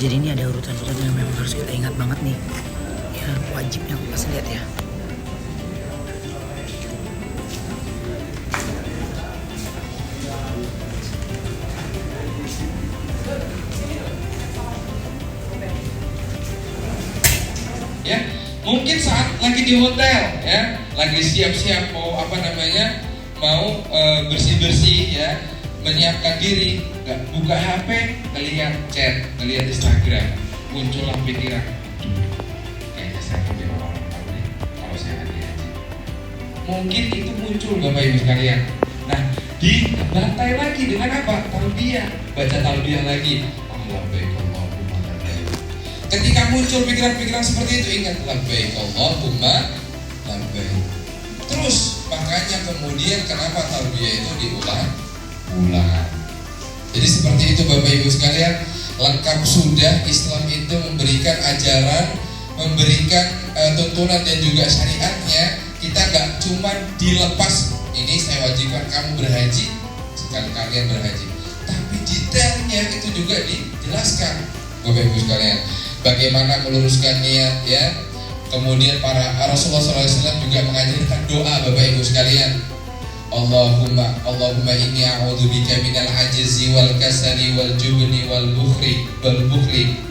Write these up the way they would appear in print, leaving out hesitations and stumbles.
Jadi ini ada urutan-urutan yang memang harus kita ingat banget nih. Ya wajibnya pas lihat ya. Ya, mungkin saat lagi di hotel ya, lagi siap-siap mau mau bersih-bersih ya, menyiapkan diri, buka HP, ngelihat chat, ngelihat Instagram, muncullah pikiran, kayaknya saya kerja orang tahu nih kalau saya lagi haji. Mungkin itu muncul Bapak Ibu sekalian. Nah, dibantai lagi dengan apa? Talbiyah, baca talbiyah lagi. Ketika muncul pikiran-pikiran seperti itu, ingat labbaik Allahumma labbaik. Terus makanya kemudian kenapa talbiyah itu diulang. Jadi seperti itu Bapak Ibu sekalian, lengkap sudah Islam itu memberikan ajaran, memberikan tuntunan dan juga syariatnya. Kita gak cuma dilepas, ini saya wajibkan kamu berhaji, sekali kalian berhaji, tapi detailnya itu juga dijelaskan Bapak Ibu sekalian. Bagaimana meluruskan niat ya. Kemudian para Rasulullah SAW juga mengajarkan doa Bapak Ibu sekalian. Allahumma inni a'udzubika minal ajzi wal kasali wal jubni wal bukhli.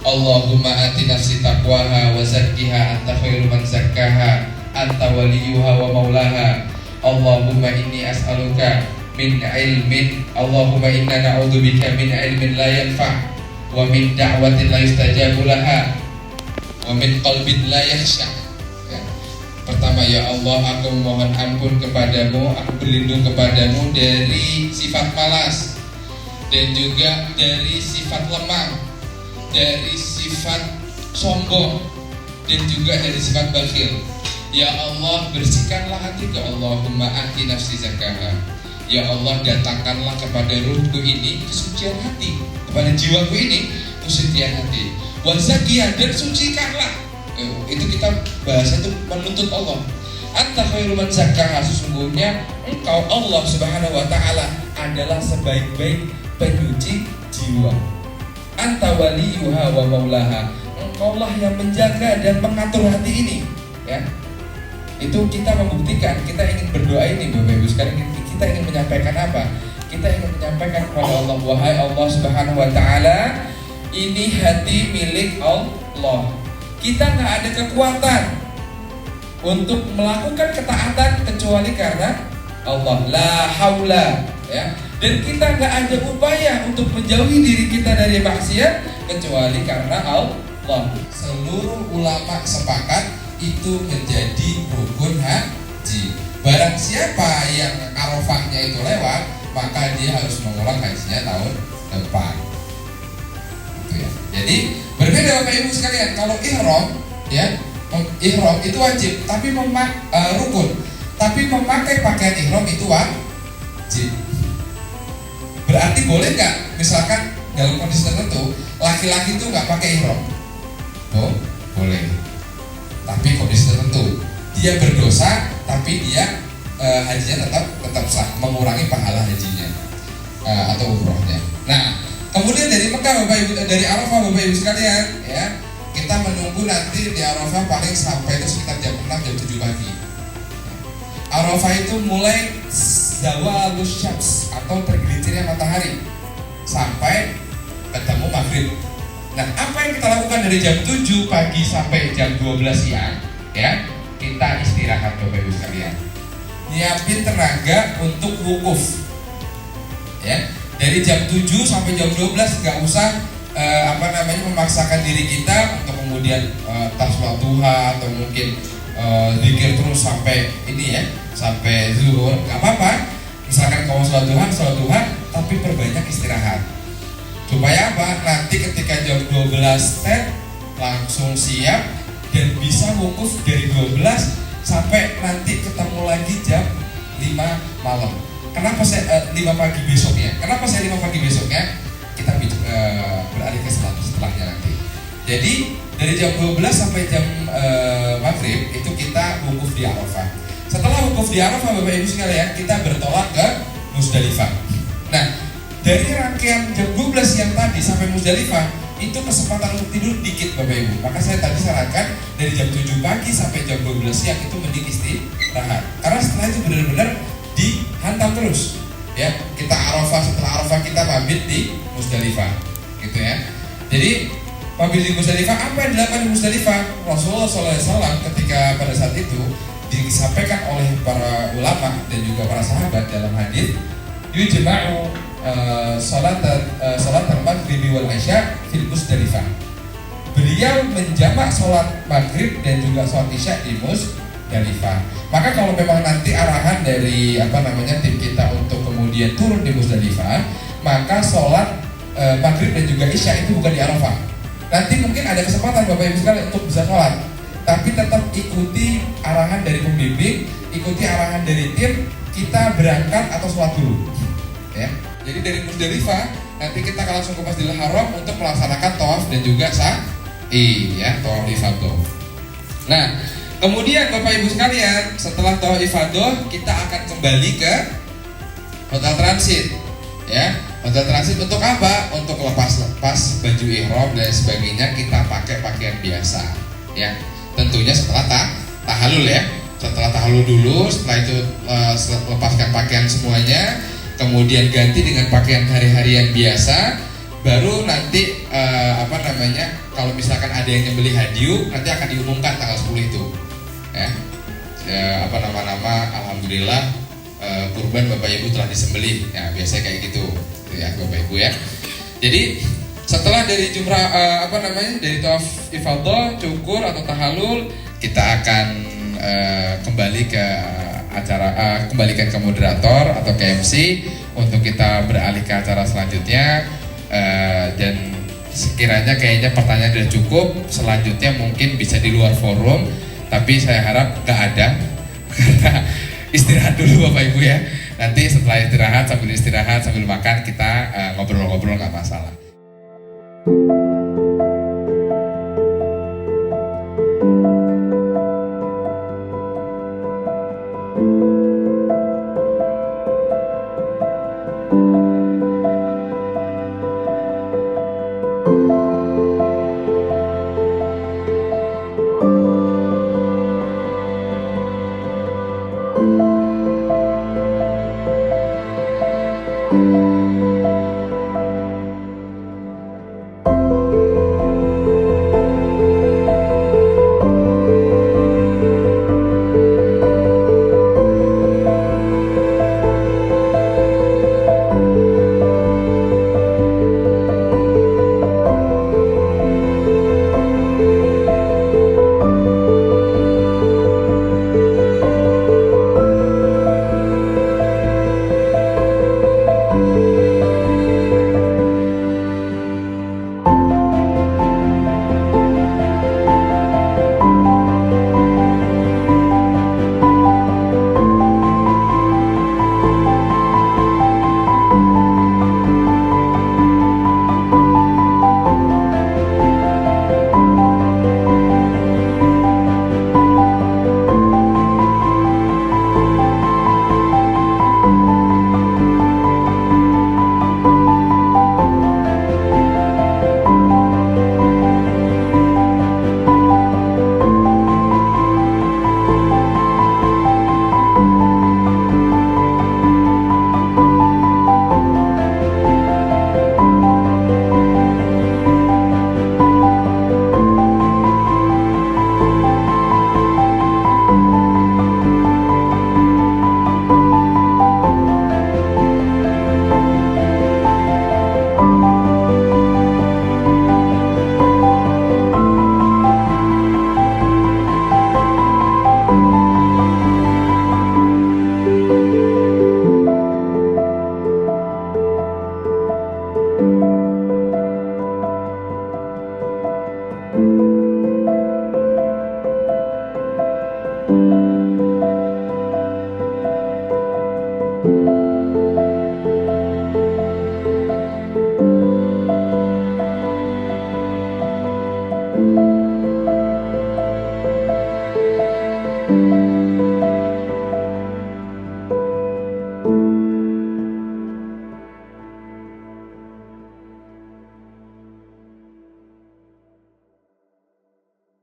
Allahumma ati nafsi taqwaha wa zakkiha anta khairu man zakkaha anta waliyuha wa maulaha. Allahumma inni as'aluka min ilmin. Allahumma inna na'udzubika min ilmin la yanfa' wa min da'watin la yustajabu laha wa min qalbin la yakhsha. Ya. Pertama, ya Allah, aku mohon ampun kepadamu, aku berlindung kepadamu dari sifat malas dan juga dari sifat lemah, dari sifat sombong dan juga dari sifat bakhil. Ya Allah, bersihkanlah hatiku. Allahumma ati nafsi zakaha. Ya Allah, datangkanlah kepada ruhku ini kesucian hati, kepada jiwaku ini kesucian hati. Wa zakiyah, dan sucikanlah. Itu kita bahasa itu menuntut Allah. Anta khairu man zakkaha, sesungguhnya engkau Allah Subhanahu wa taala adalah sebaik-baik penyuci jiwa. Anta waliyuha wa maulaha, engkaulah yang menjaga dan mengatur hati ini, ya. Itu kita membuktikan, kita ingin berdoa ini Bapak Ibu sekalian, kita ingin menyampaikan apa? Kita ingin menyampaikan kepada Allah, wahai Allah Subhanahu wa taala, ini hati milik Allah. Kita nggak ada kekuatan untuk melakukan ketaatan kecuali karena Allah. La haula, ya. Dan kita nggak ada upaya untuk menjauhi diri kita dari maksiat kecuali karena Allah. Seluruh ulama sepakat itu menjadi rukun haji. Barang siapa yang Arafahnya itu lewat, maka dia harus mengulang hajinya tahun depan. Gitu ya. Jadi berbeda Bapak Ibu sekalian. Kalau ihram, ya, ihram itu wajib, tapi rukun. Tapi memakai pakaian ihram itu wajib. Berarti boleh nggak? Misalkan dalam kondisi tertentu, laki-laki itu nggak pakai ihram. Oh, boleh. Tapi kondisi tertentu, dia berdosa, tapi dia hajinya tetap sah, mengurangi pahala hajinya atau umrohnya. Nah, kemudian dari Mekah Bapak Ibu, dari Arafah Bapak Ibu sekalian, ya, kita menunggu nanti di Arafah paling sampai itu sekitar jam 6 jam 7 pagi. Arafah itu mulai zawalus syams atau tergelincirnya matahari sampai ketemu maghrib. Nah, apa yang kita lakukan dari jam 7 pagi sampai jam 12 siang, ya, kita istirahat Bapak Ibu sekalian. Nyiapin tenaga untuk wukuf. Ya, dari jam 7 sampai jam 12 nggak usah memaksakan diri kita untuk kemudian tasbih duha atau mungkin zikir terus sampai ini ya, sampai zuhur, nggak apa-apa. Misalkan kamu sholat duha, tapi perbanyak istirahat. Supaya apa? Nanti ketika jam 12 langsung siap dan bisa wukuf dari 12 sampai nanti ketemu lagi jam 5 malam. Kenapa saya 5 pagi besoknya? Kenapa saya 5 pagi besoknya? Kita beralih ke setelahnya nanti. Jadi dari jam 12 sampai jam maghrib itu kita wukuf di Arafah. Setelah wukuf di Arafah Bapak Ibu sekalian, kita bertolak ke Musdalifah. Nah, dari rangkaian jam 12 siang tadi sampai Musdalifah itu kesempatan untuk tidur dikit Bapak Ibu. Maka saya tadi sarankan dari jam 7 pagi sampai jam 12 siang itu mending istirahat. Karena setelah itu benar-benar dihantam terus. Ya, kita Arafah, setelah Arafah kita mabit di Musdalifah. Gitu ya. Jadi mabit di Musdalifah, apa yang dilakukan di Musdalifah? Rasulullah SAW ketika pada saat itu disampaikan oleh para ulama dan juga para sahabat dalam hadis, yujma'u salat al-maghrib wal isya fil Musdalifah. Beliau menjamak sholat maghrib dan juga sholat isya di Musdalifah. Maka kalau memang nanti arahan dari tim kita untuk kemudian turun di Musdalifah, maka sholat maghrib dan juga isya itu bukan di Arafah. Nanti mungkin ada kesempatan Bapak Ibu sekalian untuk bisa sholat, tapi tetap ikuti arahan dari pembimbing, ikuti arahan dari tim, kita berangkat atau sholat dulu. Ya. Jadi dari Musdalifah nanti kita akan langsung ke Masjidil Haram untuk melaksanakan tawaf dan juga sa'i, ya, tawaf ifadah. Nah, kemudian Bapak Ibu sekalian, setelah tawaf ifadah kita akan kembali ke hotel transit. Ya, hotel transit untuk apa? Untuk lepas baju ihram dan sebagainya, kita pakai pakaian biasa. Ya, tentunya setelah tahallul ya. Setelah tahallul dulu, setelah itu lepaskan pakaian semuanya, kemudian ganti dengan pakaian hari-harian biasa, baru nanti kalau misalkan ada yang nyembelih hadiu, nanti akan diumumkan tanggal 10 itu. Ya, alhamdulillah kurban Bapak Ibu telah disembelih. Ya, biasanya kayak gitu ya Bapak Ibu ya. Jadi setelah dari dari tawaf ifadah, cukur atau tahallul, kita akan kembali ke kembalikan ke moderator atau ke MC untuk kita beralih ke acara selanjutnya. Dan sekiranya kayaknya pertanyaan sudah cukup, selanjutnya mungkin bisa di luar forum, tapi saya harap nggak ada karena istirahat dulu Bapak Ibu ya. Nanti setelah istirahat sambil makan kita ngobrol-ngobrol, nggak masalah.